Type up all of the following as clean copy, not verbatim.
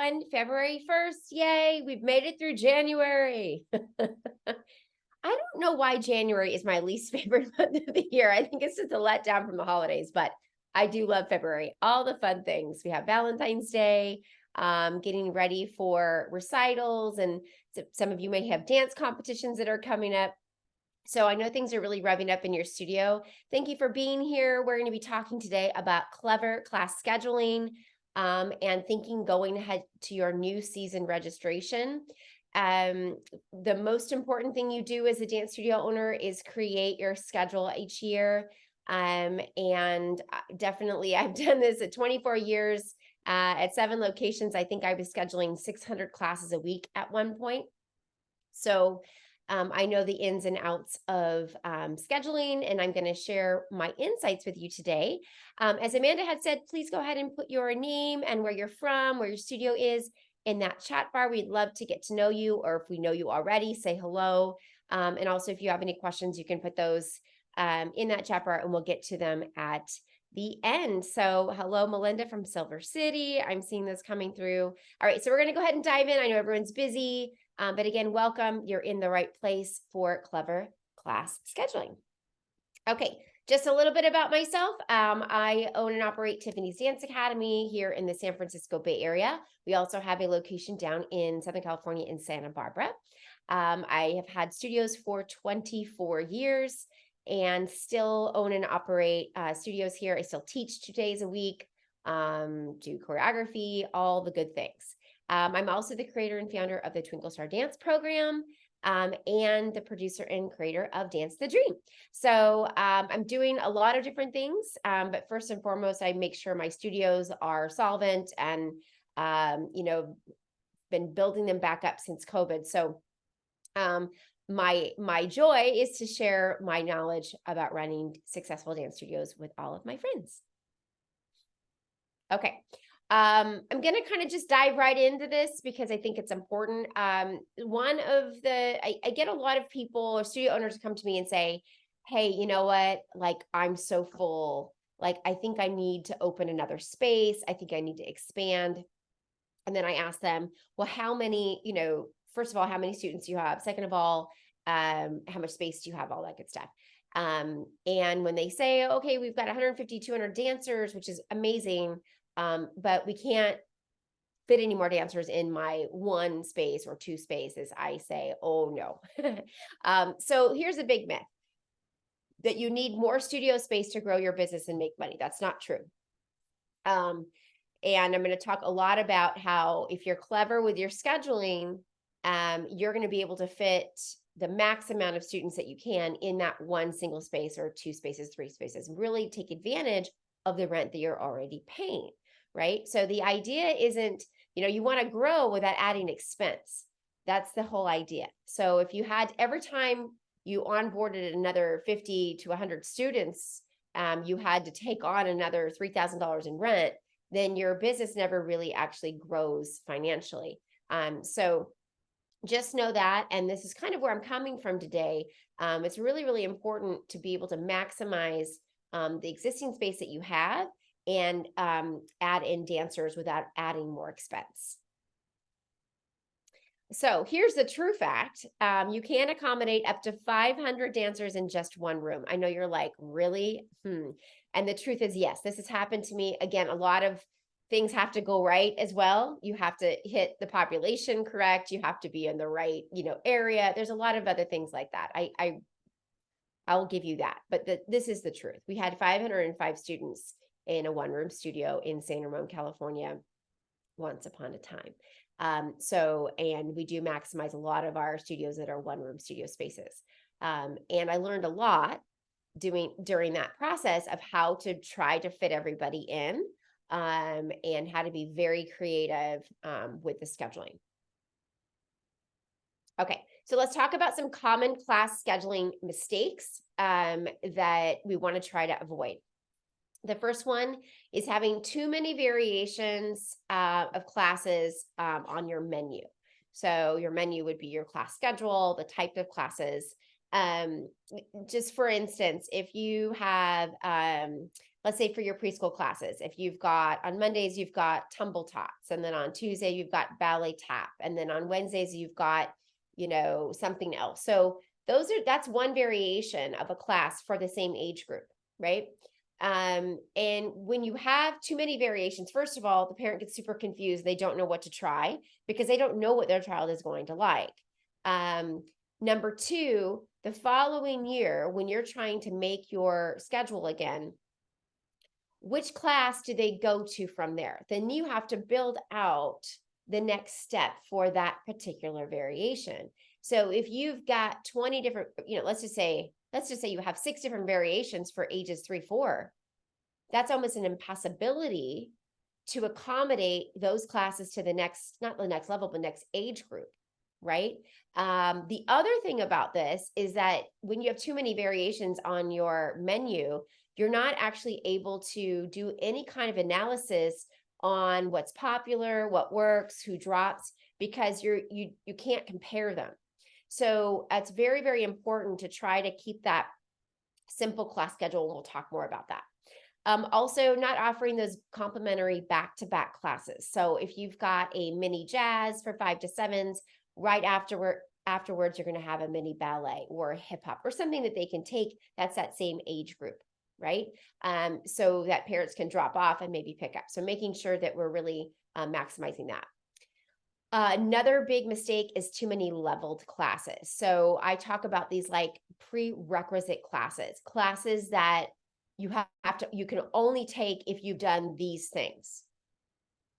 everyone. February 1st. Yay. We've made it through January. I don't know why January is my least favorite month of the year. I think it's just a letdown from the holidays, but I do love February. All the fun things. We have Valentine's Day, getting ready for recitals, and some of you may have dance competitions that are coming up. So I know things are really revving up in your studio. Thank you for being here. We're going to be talking today about clever class scheduling, and thinking going ahead to your new season registration. The most important thing you do as a dance studio owner is create your schedule each year. And definitely, I've done this at 24 years at 7 locations. I think I was scheduling 600 classes a week at one point. So I know the ins and outs of scheduling, and I'm going to share my insights with you today. As Amanda had said, please go ahead and put your name and where you're from, where your studio is in that chat bar. We'd love to get to know you, or if we know you already, say hello. And also, if you have any questions, you can put those in that chat bar, and we'll get to them at the end. So hello, Melinda from Silver City. I'm seeing this coming through. All right, so we're going to go ahead and dive in. I know everyone's busy. But again, welcome. You're in the right place for clever class scheduling. Okay, just a little bit about myself. I own and operate Tiffany's Dance Academy here in the San Francisco Bay Area. We also have a location down in Southern California in Santa Barbara. I have had studios for 24 years and still own and operate studios here. I still teach 2 days a week, do choreography, all the good things. I'm also the creator and founder of the Twinkle Star Dance program, and the producer and creator of Dance the Dream. So I'm doing a lot of different things, but first and foremost, I make sure my studios are solvent, and been building them back up since COVID. So my joy is to share my knowledge about running successful dance studios with all of my friends. Okay. I'm going to kind of just dive right into this because I think it's important. I get a lot of people or studio owners come to me and say, hey, you know what? Like, I'm so full. Like, I think I need to open another space. I think I need to expand. And then I ask them, well, how many, first of all, how many students do you have? Second of all, how much space do you have? All that good stuff. And when they say, okay, we've got 150, 200 dancers, which is amazing. But we can't fit any more dancers in my 1 space or 2 spaces, I say, oh no. So here's a big myth, that you need more studio space to grow your business and make money. That's not true. And I'm going to talk a lot about how if you're clever with your scheduling, you're going to be able to fit the max amount of students that you can in that 1 single space or 2 spaces, 3 spaces, really take advantage of the rent that you're already paying. Right? So the idea isn't, you want to grow without adding expense. That's the whole idea. So if you had, every time you onboarded another 50 to 100 students, you had to take on another $3,000 in rent, then your business never really actually grows financially. So just know that, and this is kind of where I'm coming from today. It's really, really important to be able to maximize the existing space that you have, and add in dancers without adding more expense. So here's the true fact. You can accommodate up to 500 dancers in just 1 room. I know you're like, really? And the truth is, yes, this has happened to me. Again, a lot of things have to go right as well. You have to hit the population correct. You have to be in the right, area. There's a lot of other things like that. I'll give you that. But this is the truth. We had 505 students in a 1-room studio in San Ramon, California, once upon a time. And we do maximize a lot of our studios that are 1-room studio spaces. And I learned a lot during that process of how to try to fit everybody in, and how to be very creative with the scheduling. Okay, so let's talk about some common class scheduling mistakes that we want to try to avoid. The first one is having too many variations of classes on your menu. So your menu would be your class schedule, the type of classes. Just for instance, if you have let's say for your preschool classes, if you've got on Mondays, you've got tumble tots, and then on Tuesday, you've got ballet tap, and then on Wednesdays, you've got, something else. So that's one variation of a class for the same age group, right? And when you have too many variations, first of all, the parent gets super confused. They don't know what to try because they don't know what their child is going to like. Number two, the following year, when you're trying to make your schedule again, which class do they go to from there? Then you have to build out the next step for that particular variation. So if you've got 20 different, let's just say you have 6 different variations for ages 3, 4, that's almost an impossibility to accommodate those classes to the next, not the next level, but next age group, right? The other thing about this is that when you have too many variations on your menu, you're not actually able to do any kind of analysis on what's popular, what works, who drops, because you can't compare them. So it's very, very important to try to keep that simple class schedule, and we'll talk more about that. Also, not offering those complimentary back-to-back classes. So if you've got a mini jazz for 5 to 7s, right afterwards, you're going to have a mini ballet or a hip hop or something that they can take that's that same age group, right? So that parents can drop off and maybe pick up. So making sure that we're really maximizing that. Another big mistake is too many leveled classes. So I talk about these like prerequisite classes that you can only take if you've done these things.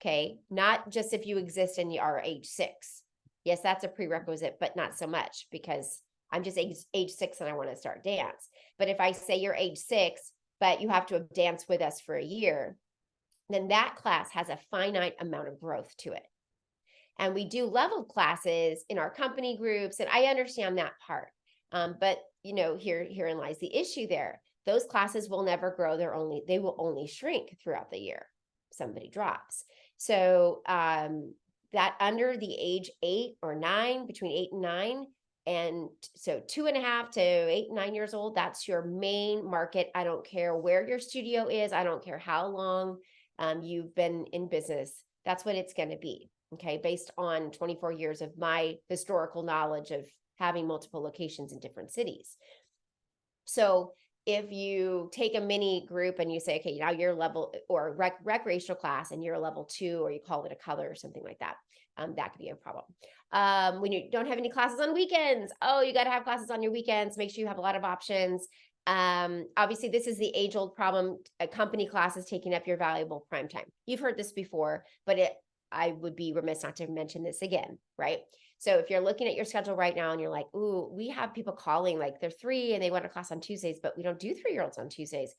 Okay. Not just if you exist and you are age 6. Yes, that's a prerequisite, but not so much because I'm just age 6 and I want to start dance. But if I say you're age 6, but you have to have danced with us for a year, then that class has a finite amount of growth to it. And we do leveled classes in our company groups, and I understand that part. But herein lies the issue there. Those classes will never grow. They will only shrink throughout the year. Somebody drops. So that under the age 8 or 9, between 8 and 9, and so 2.5 to 8 and 9 years old, that's your main market. I don't care where your studio is. I don't care how long you've been in business. That's what it's going to be. Okay, based on 24 years of my historical knowledge of having multiple locations in different cities. So if you take a mini group and you say, okay, now you're level or recreational class and you're a level 2, or you call it a color or something like that, that could be a problem. When you don't have any classes on weekends, you got to have classes on your weekends. Make sure you have a lot of options. Obviously, this is the age-old problem. A company class is taking up your valuable prime time. You've heard this before, but I would be remiss not to mention this again, right? So if you're looking at your schedule right now and you're like, ooh, we have people calling like they're 3 and they want a class on Tuesdays, but we don't do 3-year-olds on Tuesdays.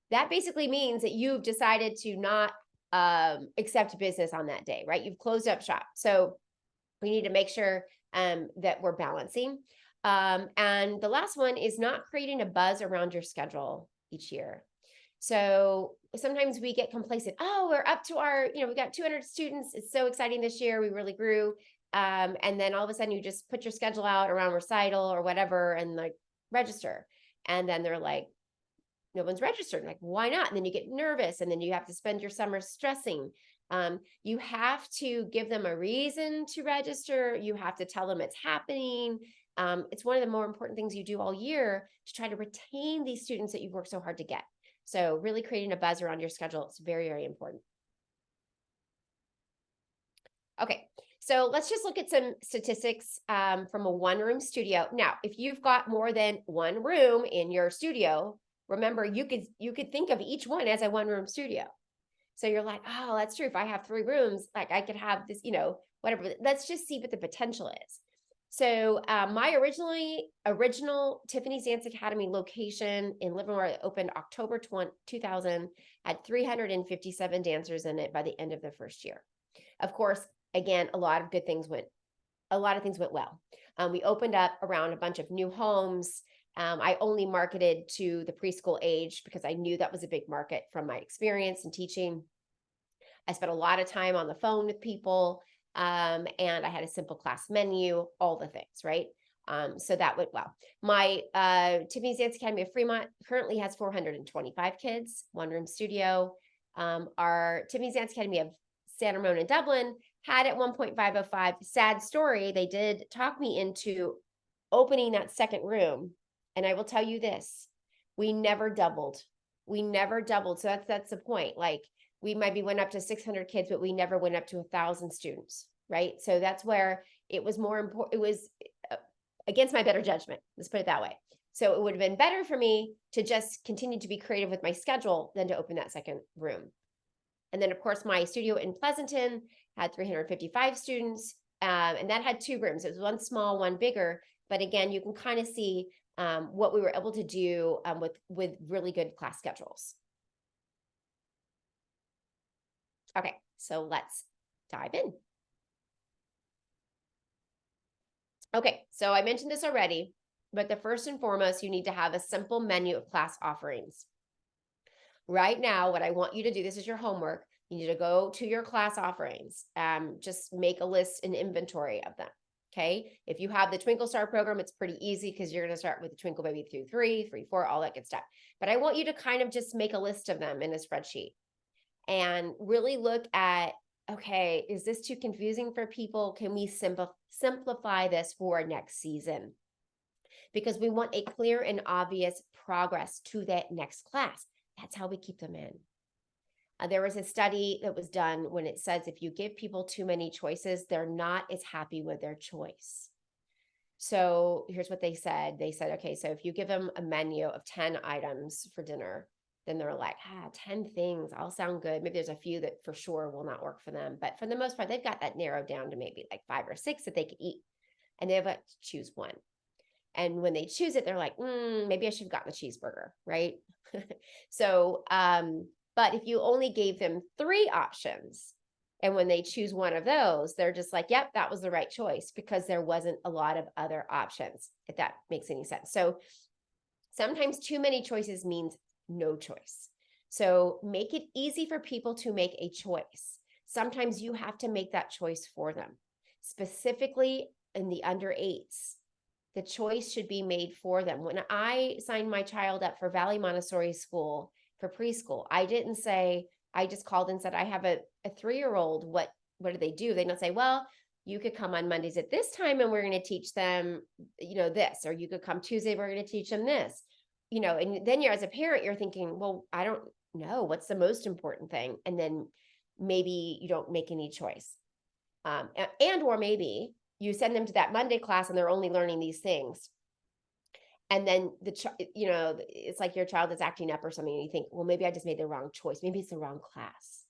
That basically means that you've decided to not accept business on that day, right? You've closed up shop. So we need to make sure that we're balancing. And the last one is not creating a buzz around your schedule each year. So sometimes we get complacent. We're up to our, we got 200 students. It's so exciting this year. We really grew. And then all of a sudden you just put your schedule out around recital or whatever and like register. And then they're like, no one's registered. Like, why not? And then you get nervous and then you have to spend your summer stressing. You have to give them a reason to register. You have to tell them it's happening. It's one of the more important things you do all year to try to retain these students that you've worked so hard to get. So really creating a buzz around your schedule is very, very important. Okay, so let's just look at some statistics from a one-room studio. Now, if you've got more than one room in your studio, remember you could think of each one as a one-room studio. So you're like, oh, that's true. If I have 3 rooms, like I could have this, whatever. Let's just see what the potential is. So my original Tiffany's Dance Academy location in Livermore opened October 2000, had 357 dancers in it by the end of the first year. Of course, again, a lot of things went well. We opened up around a bunch of new homes. I only marketed to the preschool age because I knew that was a big market from my experience in teaching. I spent a lot of time on the phone with people. And I had a simple class menu, all the things, right? So that would, well, my Tiffany's Dance Academy of Fremont currently has 425 kids, one room studio. Our Tiffany's Dance Academy of Santa Ramona and Dublin had at 1.505. Sad story, they did talk me into opening that second room. And I will tell you this, we never doubled. We never doubled. So that's the point. Like, we maybe went up to 600 kids, but we never went up to 1,000 students, right? So that's where it was more important. It was against my better judgment. Let's put it that way. So it would have been better for me to just continue to be creative with my schedule than to open that second room. And then, of course, my studio in Pleasanton had 355 students, and that had 2 rooms. It was one small, one bigger. But again, you can kind of see what we were able to do with really good class schedules. Okay, so let's dive in. Okay, so I mentioned this already, but the first and foremost, you need to have a simple menu of class offerings. Right now, what I want you to do, this is your homework, you need to go to your class offerings. Just make a list and inventory of them. Okay, if you have the Twinkle Star program, it's pretty easy because you're going to start with the Twinkle Baby 2, 3, 3, 4, all that good stuff. But I want you to kind of just make a list of them in a spreadsheet and really look at, okay, is this too confusing for people? Can we simplify this for next season? Because we want a clear and obvious progress to that next class. That's how we keep them in. There was a study that was done when it says if you give people too many choices, they're not as happy with their choice. So here's what they said. They said, okay, so if you give them a menu of 10 items for dinner, then they're like, 10 things, all sound good. Maybe there's a few that for sure will not work for them. But for the most part, they've got that narrowed down to maybe like 5 or 6 that they could eat. And they have to choose one. And when they choose it, they're like, maybe I should have gotten a cheeseburger, right? So, but if you only gave them 3 options, and when they choose one of those, they're just like, yep, that was the right choice because there wasn't a lot of other options, if that makes any sense. So sometimes too many choices means no choice. So make it easy for people to make a choice. Sometimes you have to make that choice for them. Specifically in the under 8s, the choice should be made for them. When I signed my child up for Valley Montessori School for preschool, I didn't say, I just called and said, I have a 3-year-old. What do they do? They don't say, well, you could come on Mondays at this time and we're going to teach them, this, or you could come Tuesday, we're going to teach them this, and then you're, as a parent, you're thinking, well, I don't know what's the most important thing. And then maybe you don't make any choice. Or maybe you send them to that Monday class and they're only learning these things. And then it's like your child is acting up or something. And you think, well, maybe I just made the wrong choice. Maybe it's the wrong class,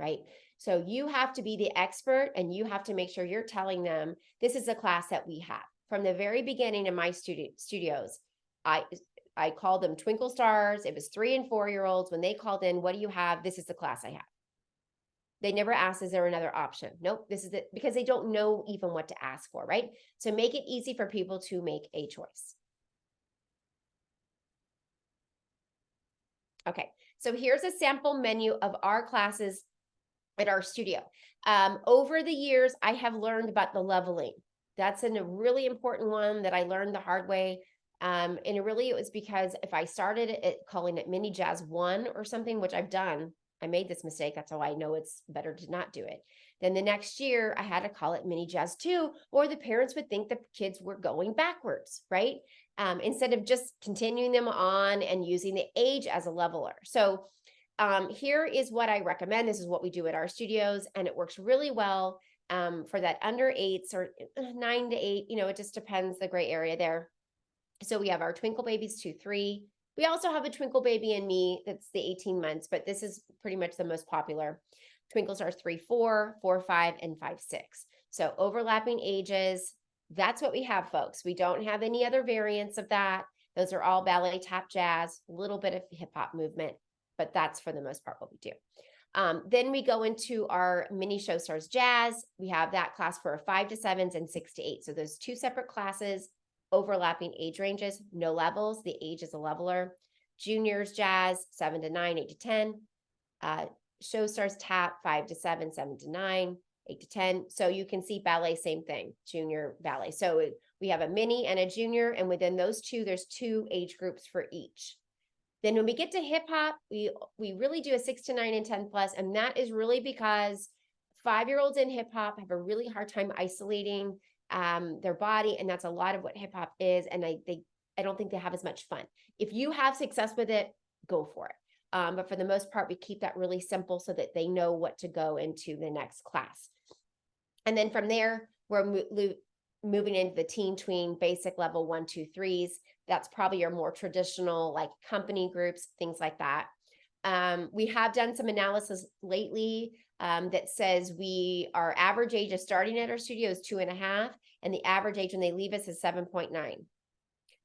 right? So you have to be the expert and you have to make sure you're telling them, this is a class that we have. From the very beginning in my studios, I called them Twinkle Stars. It was 3 and 4-year-olds. When they called in, what do you have? This is the class I have. They never asked, is there another option? Nope, this is it, because they don't know even what to ask for, right? So make it easy for people to make a choice. Okay, so here's a sample menu of our classes at our studio. Over the years, I have learned about the leveling. That's a really important one that I learned the hard way. And it was because if I started calling it Mini Jazz 1 or something, which I've done, I made this mistake. That's how I know it's better to not do it. Then the next year I had to call it Mini Jazz 2, or the parents would think the kids were going backwards, right? Instead of just continuing them on and using the age as a leveler. So here is what I recommend. This is what we do at our studios, and it works really well for that under 8s or 9 to 8. It just depends, the gray area there. So we have our Twinkle Babies 2, 3. We also have a Twinkle Baby and Me that's the 18 months, but this is pretty much the most popular. Twinkle Stars 3, 4, 4, 5, and 5, 6. So overlapping ages, that's what we have, folks. We don't have any other variants of that. Those are all ballet, tap, jazz, a little bit of hip hop movement, but that's for the most part what we do. Then we go into our Mini Show Stars Jazz. We have that class for 5 to 7s and 6 to 8. So those 2 separate classes, overlapping age ranges, no levels. The age is a leveler. Juniors Jazz, 7 to 9, 8 to 10. Show Stars Tap, 5 to 7, 7 to 9. 8 to 10. So you can see ballet, same thing, junior ballet. So we have a mini and a junior, and within those two, there's 2 age groups for each. Then when we get to hip hop, we really do a 6 to 9 and 10 plus, and that is really because 5-year-olds in hip hop have a really hard time isolating their body, and that's a lot of what hip hop is. And I don't think they have as much fun. If you have success with it, go for it. But for the most part, we keep that really simple so that they know what to go into the next class. And then from there, we're moving into the teen tween basic level 1, 2, 3s. That's probably your more traditional like company groups, things like that. We have done some analysis lately that says our average age of starting at our studio is 2.5, and the average age when they leave us is 7.9.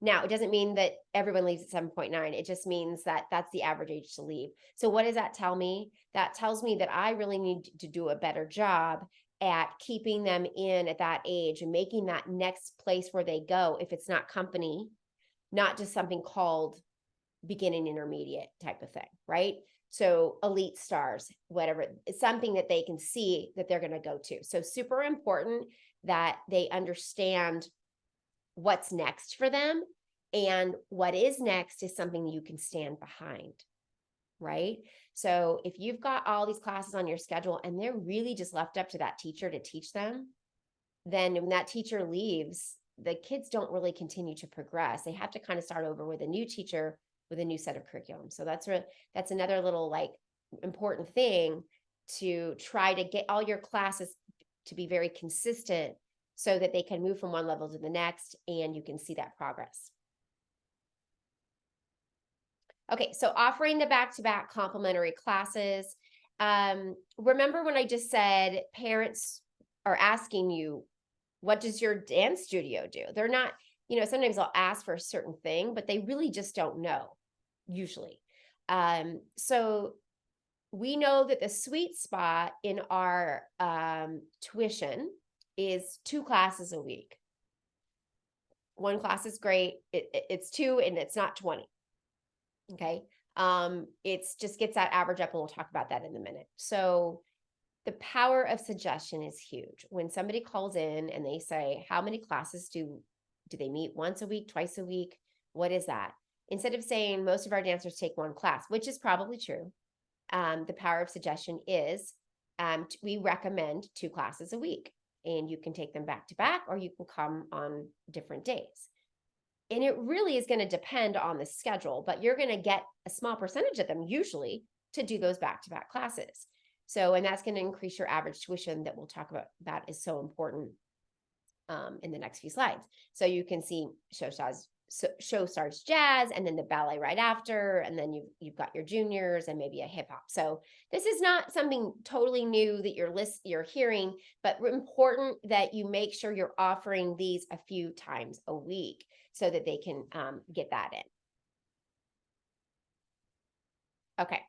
Now, it doesn't mean that everyone leaves at 7.9. It just means that that's the average age to leave. So what does that tell me? That tells me that I really need to do a better job at keeping them in at that age and making that next place where they go, if it's not company, not just something called beginning intermediate type of thing, right? So elite stars, whatever, it's something that they can see that they're going to go to. So super important that they understand what's next for them, and what is next is something you can stand behind, right? So if you've got all these classes on your schedule and they're really just left up to that teacher to teach them, then when that teacher leaves, the kids don't really continue to progress. They have to kind of start over with a new teacher with a new set of curriculum. So that's another little like important thing, to try to get all your classes to be very consistent so that they can move from one level to the next and you can see that progress. Okay, so offering the back-to-back complimentary classes. Remember when I just said parents are asking you, what does your dance studio do? They're not, sometimes they'll ask for a certain thing, but they really just don't know, usually. So we know that the sweet spot in our tuition is 2 classes a week. 1 class is great. It's 2 and it's not 20. Okay. It's just gets that average up, and we'll talk about that in a minute. So the power of suggestion is huge. When somebody calls in and they say, how many classes do they meet? Once a week, twice a week? What is that? Instead of saying most of our dancers take 1 class, which is probably true, the power of suggestion is we recommend 2 classes a week, and you can take them back to back, or you can come on different days. And it really is going to depend on the schedule, but you're going to get a small percentage of them usually to do those back-to-back classes. So, and that's going to increase your average tuition that we'll talk about. That is so important in the next few slides. So you can see show starts jazz, and then the ballet right after, and then you've got your juniors and maybe a hip hop. So this is not something totally new that you're hearing, but important that you make sure you're offering these a few times a week so that they can get that in. Okay,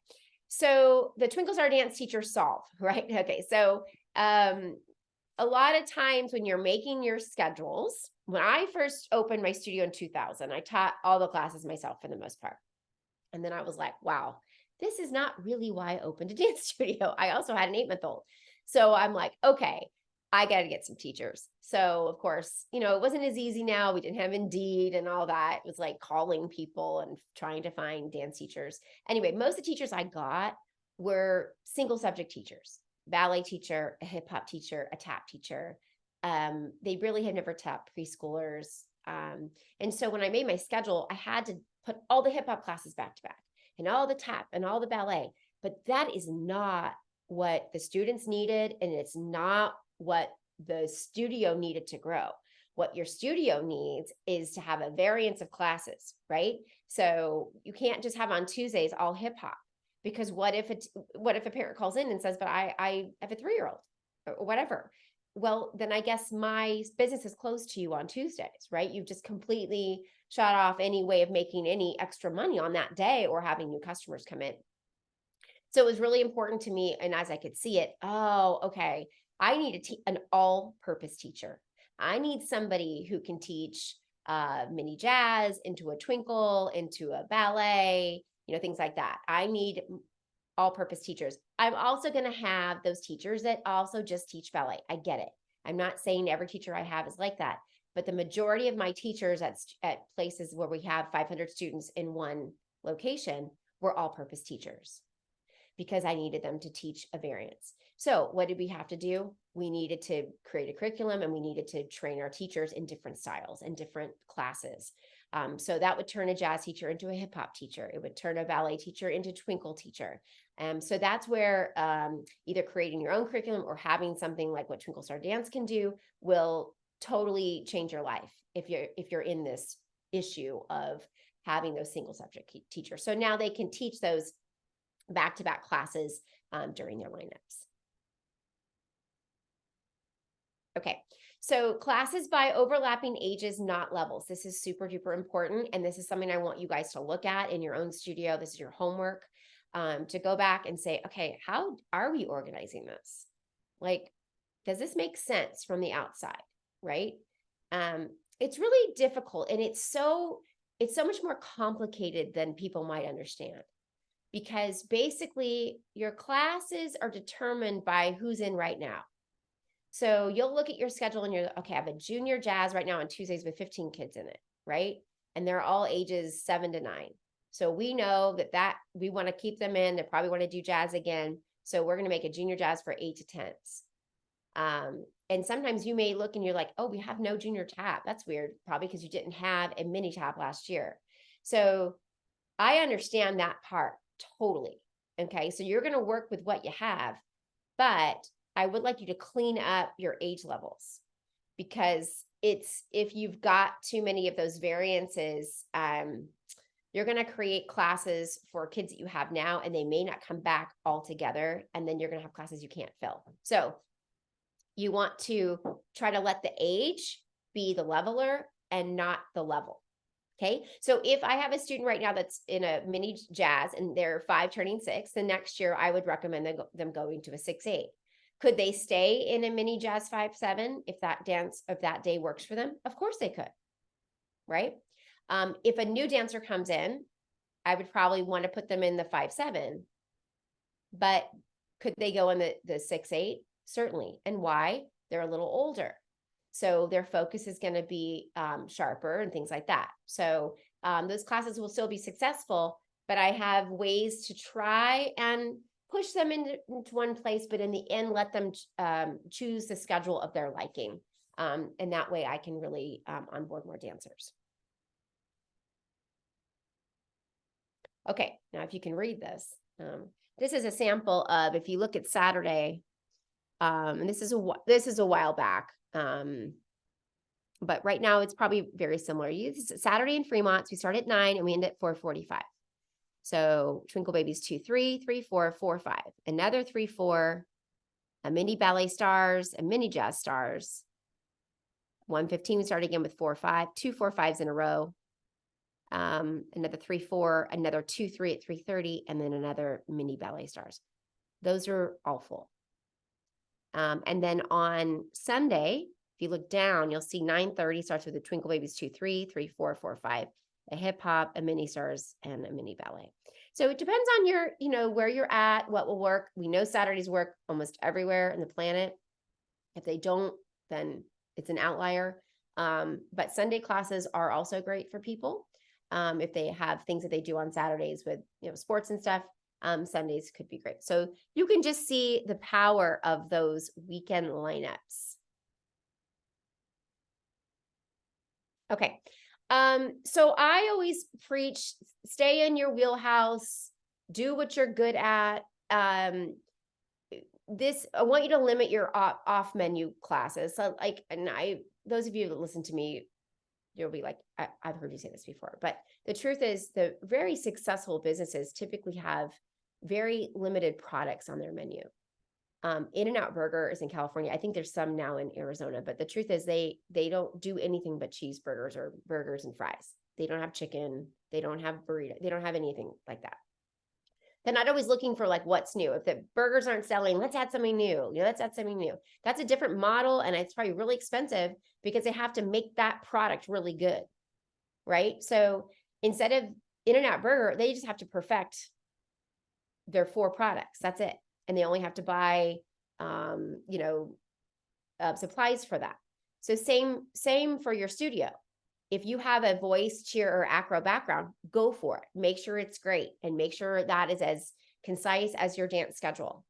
so the Twinkle Star dance teacher solve, right? Okay, so a lot of times when you're making your schedules, when I first opened my studio in 2000, I taught all the classes myself for the most part. And then I was like, wow, this is not really why I opened a dance studio. I also had an 8-month-old. So I'm like, okay, I got to get some teachers. So of course, it wasn't as easy now. We didn't have Indeed and all that. It was like calling people and trying to find dance teachers. Anyway, most of the teachers I got were single subject teachers. Ballet teacher, a hip hop teacher, a tap teacher. They really had never tapped preschoolers. And so when I made my schedule, I had to put all the hip hop classes back to back, and all the tap and all the ballet. But that is not what the students needed, and it's not what the studio needed to grow. What your studio needs is to have a variance of classes, right? So you can't just have on Tuesdays all hip hop. Because what if a parent calls in and says, but I have a 3-year-old or whatever? Well, then I guess my business is closed to you on Tuesdays, right? You've just completely shut off any way of making any extra money on that day or having new customers come in. So it was really important to me. And as I could see it, oh, okay, I need an all-purpose teacher. I need somebody who can teach mini jazz into a twinkle, into a ballet, things like that. I need all-purpose teachers. I'm also going to have those teachers that also just teach ballet. I get it. I'm not saying every teacher I have is like that, but the majority of my teachers at places where we have 500 students in one location were all-purpose teachers because I needed them to teach a variance. So what did we have to do? We needed to create a curriculum and we needed to train our teachers in different styles and different classes. So that would turn a jazz teacher into a hip hop teacher. It would turn a ballet teacher into a twinkle teacher. So that's where either creating your own curriculum or having something like what Twinkle Star Dance can do will totally change your life if you're in this issue of having those single subject teachers. So now they can teach those back-to-back classes during their lineups. Okay, so classes by overlapping ages, not levels. This is super duper important. And this is something I want you guys to look at in your own studio. This is your homework to go back and say, okay, how are we organizing this? Like, does this make sense from the outside, right? It's really difficult and it's so much more complicated than people might understand. Because basically your classes are determined by who's in right now. So you'll look at your schedule and you're like, okay, I have a junior jazz right now on Tuesdays with 15 kids in it, right? And they're all ages 7 to 9. So we know that we want to keep them in. They probably want to do jazz again. So we're going to make a junior jazz for 8 to 10s. And sometimes you may look and you're like, oh, we have no junior tap. That's weird. Probably because you didn't have a mini tap last year. So I understand that part totally. Okay. So you're going to work with what you have, but I would like you to clean up your age levels because if you've got too many of those variances, you're going to create classes for kids that you have now, and they may not come back all together. And then you're going to have classes you can't fill. So you want to try to let the age be the leveler and not the level. Okay. So if I have a student right now that's in a mini jazz and they're 5 turning 6, then next year I would recommend them going to a 6-8. Could they stay in a mini jazz 5-7 if that dance of that day works for them? Of course they could, right? If a new dancer comes in, I would probably want to put them in the 5-7, but could they go in the 6-8? Certainly. And why? They're a little older. So their focus is going to be sharper and things like that. So those classes will still be successful, but I have ways to try and push them into one place, but in the end, let them choose the schedule of their liking. And that way I can really onboard more dancers. Okay, now if you can read this, this is a sample of, if you look at Saturday, and this is a while back, but right now it's probably very similar. Saturday in Fremont, so we start at 9 and we end at 4:45. So Twinkle Babies 2-3, 3-4, 4-5, another 3-4, a mini ballet stars, a mini jazz stars. 1:15 we start again with 4-5, 2 4-5s in a row. Another 3-4, another 2-3 at 3:30, and then another mini ballet stars. Those are all full. And then on Sunday, if you look down, you'll see 9:30 starts with the Twinkle Babies 2-3, 3-4, 4-5, a hip hop, a mini stars, and a mini ballet. So it depends on your, where you're at, what will work. We know Saturdays work almost everywhere in the planet. If they don't, then it's an outlier. But Sunday classes are also great for people. If they have things that they do on Saturdays with, sports and stuff, Sundays could be great. So you can just see the power of those weekend lineups. Okay. So I always preach, stay in your wheelhouse, do what you're good at. I want you to limit your off menu classes. So those of you that listen to me, you'll be like, I've heard you say this before, but the truth is the very successful businesses typically have very limited products on their menu. In-N-Out Burger is in California. I think there's some now in Arizona, but the truth is they don't do anything but cheeseburgers or burgers and fries. They don't have chicken. They don't have burrito. They don't have anything like that. They're not always looking for what's new. If the burgers aren't selling, let's add something new. Let's add something new. That's a different model, and it's probably really expensive because they have to make that product really good, right? So instead of In-N-Out Burger, they just have to perfect they're 4 products. That's it. And they only have to buy, supplies for that. So same for your studio. If you have a voice, cheer, or acro background, go for it. Make sure it's great and make sure that is as concise as your dance schedule.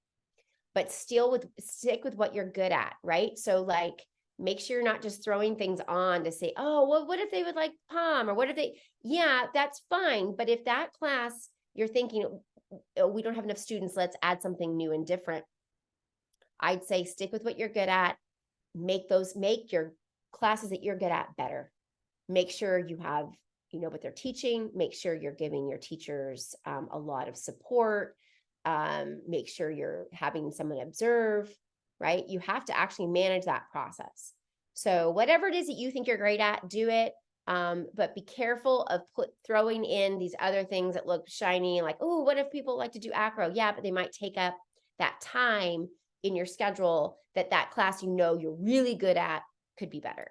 But stick with what you're good at, right? So like, make sure you're not just throwing things on to say, oh, well, what if they would like pom, or what if yeah, that's fine. But if that class, you're thinking, oh, we don't have enough students, let's add something new and different. I'd say stick with what you're good at. Make your classes that you're good at better. Make sure you know what they're teaching. Make sure you're giving your teachers a lot of support. Make sure you're having someone observe, right? You have to actually manage that process. So whatever it is that you think you're great at, do it. But be careful of throwing in these other things that look shiny, like, oh, what if people like to do acro? Yeah, but they might take up that time in your schedule that class you're really good at could be better.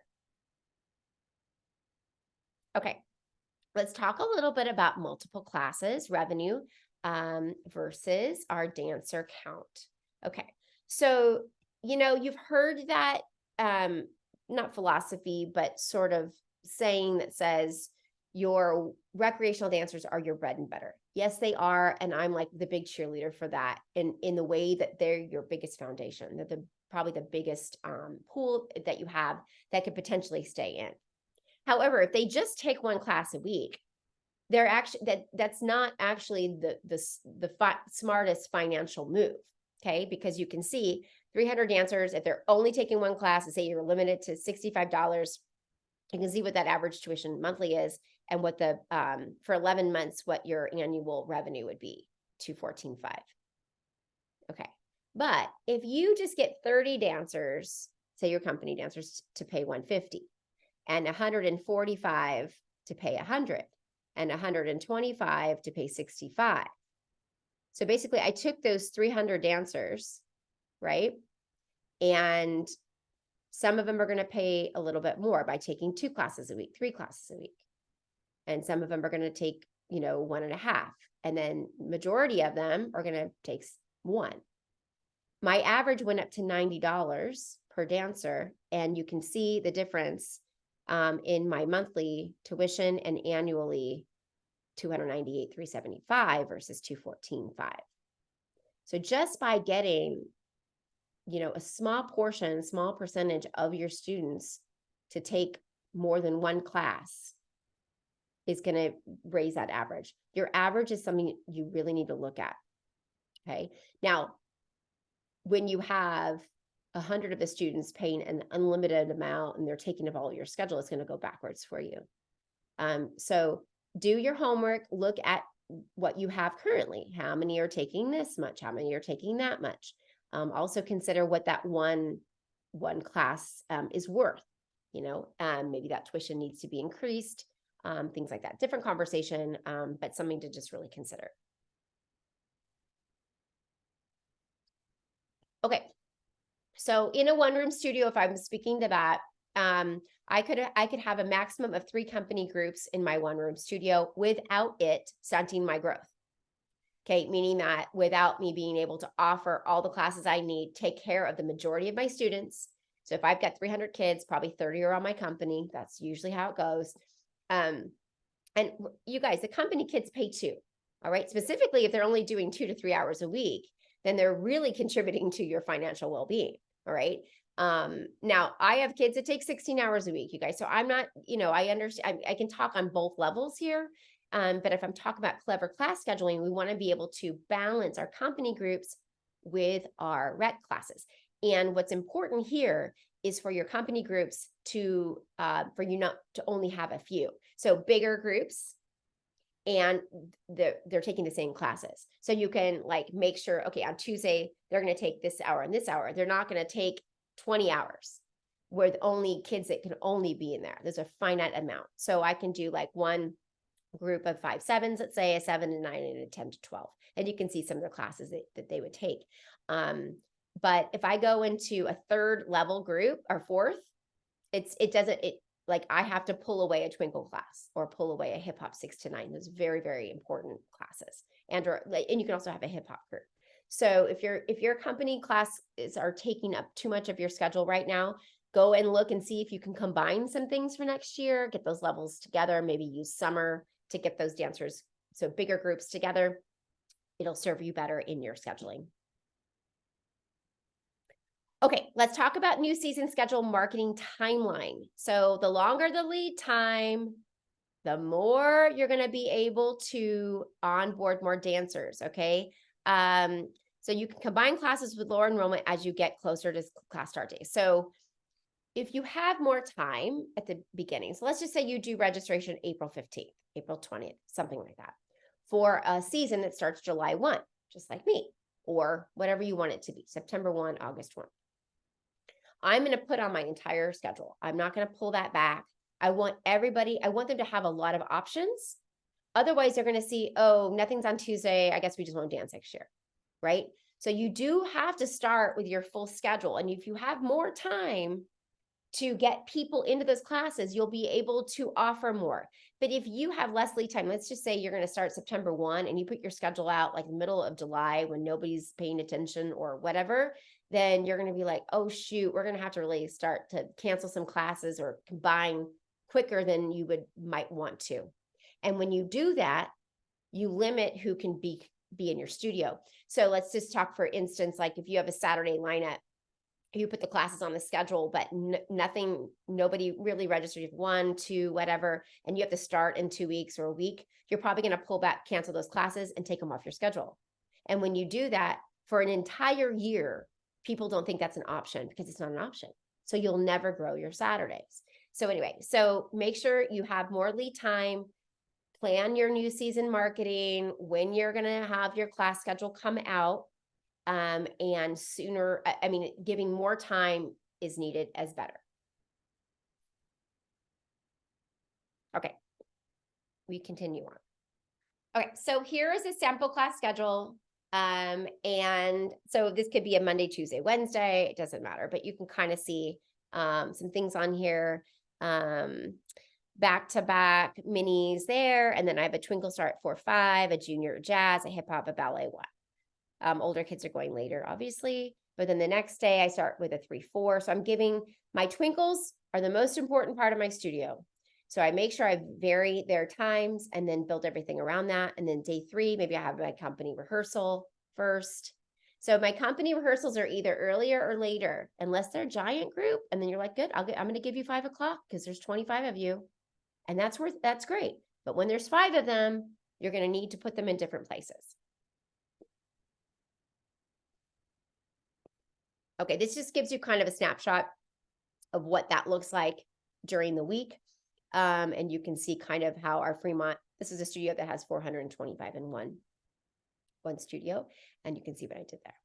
Okay, let's talk a little bit about multiple classes revenue versus our dancer count. Okay, so you've heard that not philosophy, but sort of saying that says your recreational dancers are your bread and butter. Yes, they are, and I'm like the big cheerleader for that. In the way that they're your biggest foundation, they're probably the biggest pool that you have that could potentially stay in. However, if they just take one class a week, they're actually that's not actually the smartest financial move. Okay, because you can see 300 dancers, if they're only taking one class, and say you're limited to $65, you can see what that average tuition monthly is, and what the for 11 months what your annual revenue would be, $214,500. Okay, but if you just get 30 dancers, say your company dancers, to pay $150, and 145 to pay $100, and 125 to pay $65. So basically, I took those 300 dancers, right? And some of them are going to pay a little bit more by taking 2 classes a week, 3 classes a week. And some of them are going to take, 1.5. And then majority of them are going to take 1. My average went up to $90 per dancer. And you can see the difference in my monthly tuition and annually $298,375 versus $214,500. So just by getting, a small percentage of your students to take more than one class is going to raise that average. Your average is something you really need to look at. Okay. Now, when you have 100 of the students paying an unlimited amount and they're taking up all your schedule, it's going to go backwards for you. So do your homework, look at what you have currently. How many are taking this much? How many are taking that much? Also consider what that one class is worth. Maybe that tuition needs to be increased, things like that. Different conversation, but something to just really consider. Okay, so in a one-room studio, if I'm speaking to that, I could have a maximum of 3 company groups in my one-room studio without it stunting my growth. Okay, meaning that without me being able to offer all the classes I need, take care of the majority of my students. So if I've got 300 kids, probably 30 are on my company. That's usually how it goes. And you guys, the company kids pay too. All right, specifically if they're only doing 2 to 3 hours a week, then they're really contributing to your financial well-being. All right. Now I have kids that take 16 hours a week, you guys. So I'm not, I understand, I can talk on both levels here. But if I'm talking about clever class scheduling, we want to be able to balance our company groups with our rec classes. And what's important here is for your company groups to, for you not to only have a few. So bigger groups, and they're taking the same classes. So you can make sure, okay, on Tuesday, they're going to take this hour and this hour. They're not going to take 20 hours with only kids that can only be in there. There's a finite amount. So I can do one group of 5 7s, let's say a 7 to 9 and a 10 to 12. And you can see some of the classes that they would take. But if I go into a 3rd level group or 4th, like I have to pull away a twinkle class or pull away a hip hop 6 to 9. Those very, very important classes. And you can also have a hip hop group. So if your company classes are taking up too much of your schedule right now, go and look and see if you can combine some things for next year, get those levels together, maybe use summer to get those dancers, so bigger groups together. It'll serve you better in your scheduling. Okay, let's talk about new season schedule marketing timeline. So the longer the lead time, the more you're going to be able to onboard more dancers, okay? So you can combine classes with lower enrollment as you get closer to class start days. So if you have more time at the beginning, so let's just say you do registration April 15th, April 20th, something like that, for a season that starts July 1, just like me, or whatever you want it to be, September 1, August 1. I'm going to put on my entire schedule. I'm not going to pull that back. I want them to have a lot of options. Otherwise, they're going to see, oh, nothing's on Tuesday. I guess we just won't dance next year, right? So you do have to start with your full schedule. And if you have more time to get people into those classes, you'll be able to offer more. But if you have less lead time, let's just say you're going to start September 1 and you put your schedule out like the middle of July when nobody's paying attention or whatever, then you're going to be like, oh, shoot, we're going to have to really start to cancel some classes or combine quicker than you might want to. And when you do that, you limit who can be in your studio. So let's just talk, for instance, like if you have a Saturday lineup, you put the classes on the schedule, but nobody really registered 1, 2, whatever, and you have to start in 2 weeks or a week, you're probably going to pull back, cancel those classes and take them off your schedule. And when you do that for an entire year, people don't think that's an option because it's not an option. So you'll never grow your Saturdays. So anyway, so make sure you have more lead time, plan your new season marketing, when you're going to have your class schedule come out. And sooner, giving more time is needed as better. Okay, we continue on. Okay, so here is a sample class schedule. And so this could be a Monday, Tuesday, Wednesday, it doesn't matter, but you can kind of see some things on here. Back-to-back minis there. And then I have a twinkle star at 4-5, a junior jazz, a hip hop, a ballet 1. Older kids are going later, obviously. But then the next day I start with a 3-4. So I'm giving, my twinkles are the most important part of my studio. So I make sure I vary their times and then build everything around that. And then day 3, maybe I have my company rehearsal first. So my company rehearsals are either earlier or later, unless they're a giant group. And then you're like, good, I'm going to give you 5 o'clock because there's 25 of you. And that's great. But when there's 5 of them, you're going to need to put them in different places. Okay, this just gives you kind of a snapshot of what that looks like during the week. And you can see kind of how our Fremont, this is a studio that has 425 in one studio. And you can see what I did there.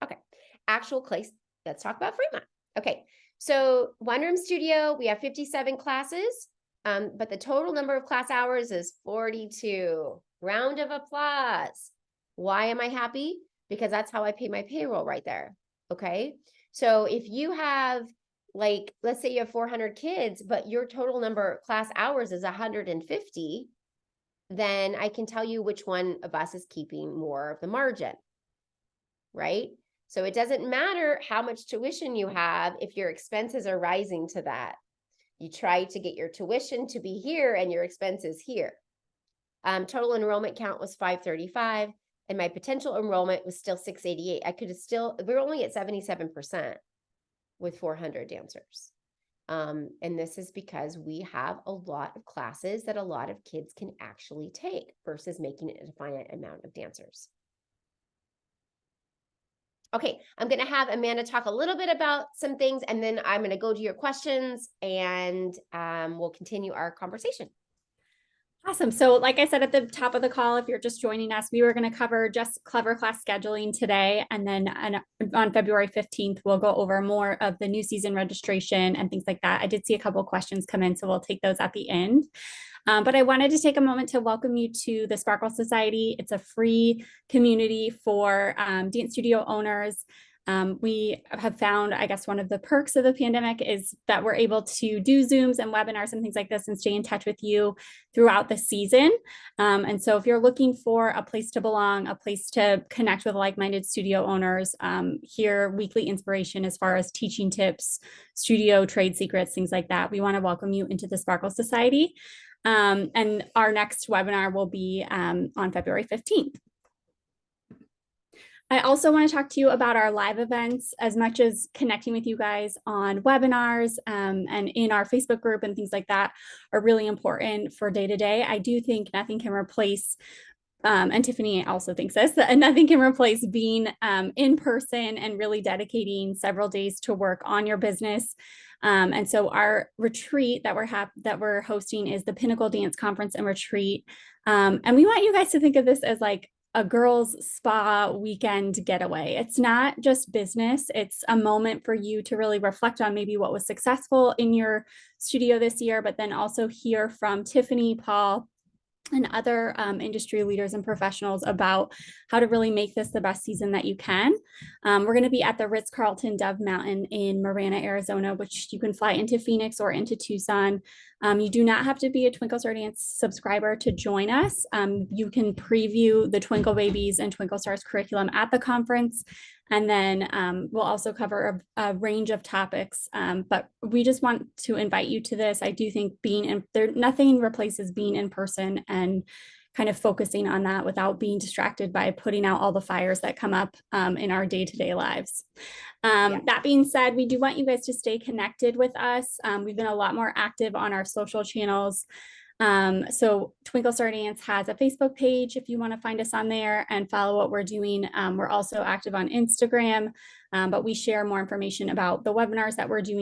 Okay, actual place, let's talk about Fremont. Okay, so 1-room studio, we have 57 classes, but the total number of class hours is 42. Round of applause. Why am I happy? Because that's how I pay my payroll right there. Okay, so if you have, like, let's say you have 400 kids, but your total number of class hours is 150, then I can tell you which one of us is keeping more of the margin, right? So it doesn't matter how much tuition you have if your expenses are rising to that. You try to get your tuition to be here and your expenses here. Total enrollment count was 535. And my potential enrollment was still 688. We were only at 77% with 400 dancers. And this is because we have a lot of classes that a lot of kids can actually take versus making it a finite amount of dancers. Okay, I'm going to have Amanda talk a little bit about some things, and then I'm going to go to your questions and we'll continue our conversation. Awesome. So like I said at the top of the call, if you're just joining us, we were going to cover just Clever class scheduling today. And then on February 15th, we'll go over more of the new season registration and things like that. I did see a couple of questions come in, so we'll take those at the end. But I wanted to take a moment to welcome you to the Sparkle Society. It's a free community for dance studio owners. We have found, I guess, one of the perks of the pandemic is that we're able to do Zooms and webinars and things like this and stay in touch with you throughout the season. And so if you're looking for a place to belong, a place to connect with like-minded studio owners, hear weekly inspiration as far as teaching tips, studio trade secrets, things like that, we want to welcome you into the Sparkle Society. And our next webinar will be on February 15th. I also want to talk to you about our live events. As much as connecting with you guys on webinars and in our Facebook group and things like that are really important for day to day, I do think nothing can replace, and Tiffany also thinks this, that nothing can replace being in person and really dedicating several days to work on your business. And so our retreat that we're hosting is the Pinnacle Dance Conference and Retreat. And we want you guys to think of this as like a girls' spa weekend getaway. It's not just business. It's a moment for you to really reflect on maybe what was successful in your studio this year, but then also hear from Tiffany, Paul, and other industry leaders and professionals about how to really make this the best season that you can. We're going to be at the Ritz-Carlton Dove Mountain in Marana, Arizona, which you can fly into Phoenix or into Tucson. You do not have to be a Twinkle Star Dance subscriber to join us. You can preview the Twinkle Babies and Twinkle Stars curriculum at the conference. And then we'll also cover a range of topics, but we just want to invite you to this. I do think nothing replaces being in person and kind of focusing on that without being distracted by putting out all the fires that come up in our day-to-day lives. That being said, we do want you guys to stay connected with us. We've been a lot more active on our social channels. So Twinkle Star Dance has a Facebook page if you want to find us on there and follow what we're doing. We're also active on Instagram, but we share more information about the webinars that we're doing